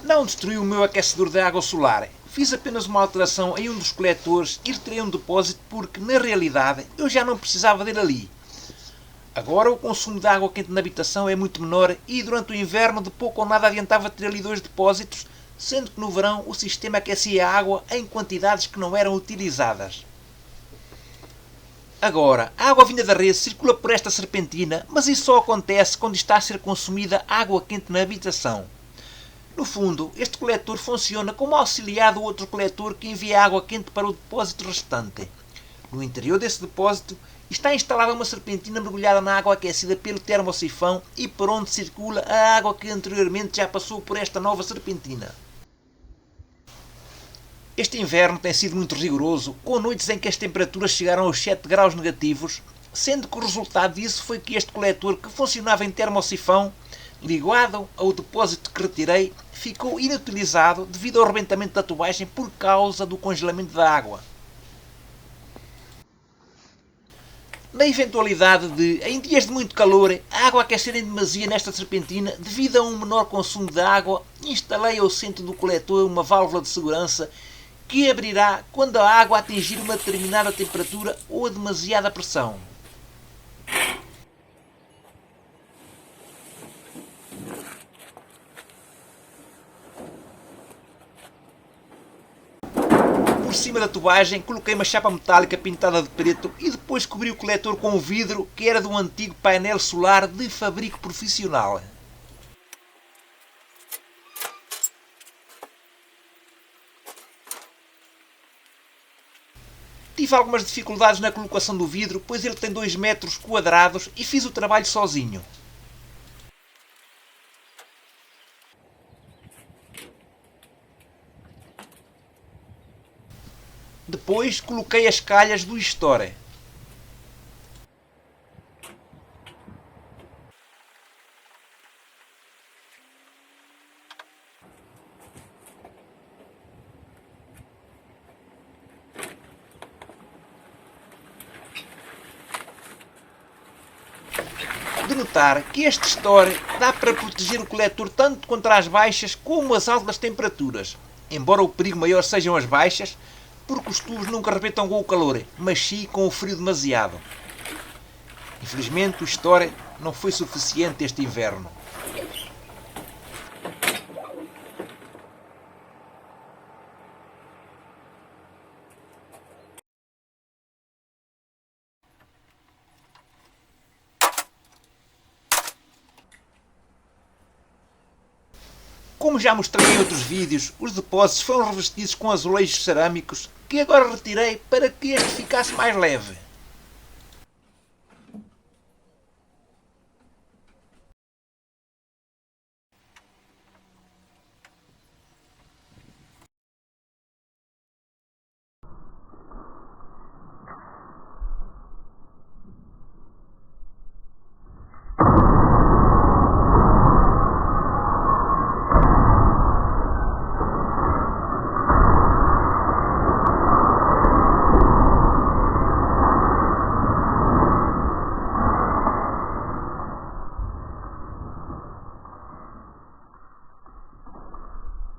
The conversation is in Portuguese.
Não destruí o meu aquecedor de água solar. Fiz apenas uma alteração em um dos coletores e retirei um depósito porque, na realidade, eu já não precisava dele ali. Agora o consumo de água quente na habitação é muito menor e durante o inverno de pouco ou nada adiantava ter ali 2 depósitos, sendo que no verão o sistema aquecia a água em quantidades que não eram utilizadas. Agora, a água vinda da rede circula por esta serpentina, mas isso só acontece quando está a ser consumida água quente na habitação. No fundo, este coletor funciona como auxiliar do outro coletor que envia água quente para o depósito restante. No interior desse depósito está instalada uma serpentina mergulhada na água aquecida pelo termosifão e por onde circula a água que anteriormente já passou por esta nova serpentina. Este inverno tem sido muito rigoroso, com noites em que as temperaturas chegaram aos 7 graus negativos, sendo que o resultado disso foi que este coletor, que funcionava em termosifão, ligado ao depósito que retirei, ficou inutilizado devido ao rebentamento da tubagem por causa do congelamento da água. Na eventualidade de, em dias de muito calor, a água aquecer em demasia nesta serpentina, devido a um menor consumo de água, instalei ao centro do coletor uma válvula de segurança que abrirá quando a água atingir uma determinada temperatura ou a demasiada pressão. Por cima da tubagem coloquei uma chapa metálica pintada de preto e depois cobri o coletor com um vidro que era de um antigo painel solar de fabrico profissional. Tive algumas dificuldades na colocação do vidro, pois ele tem 2 metros quadrados e fiz o trabalho sozinho. Depois coloquei as calhas do Store. De notar que este Store dá para proteger o coletor tanto contra as baixas como as altas temperaturas, embora o perigo maior sejam as baixas, porque os tubos nunca arrebentam com o calor, mas sim com o frio demasiado. Infelizmente o Store não foi suficiente este inverno. Como já mostrei em outros vídeos, os depósitos foram revestidos com azulejos cerâmicos que agora retirei para que este ficasse mais leve.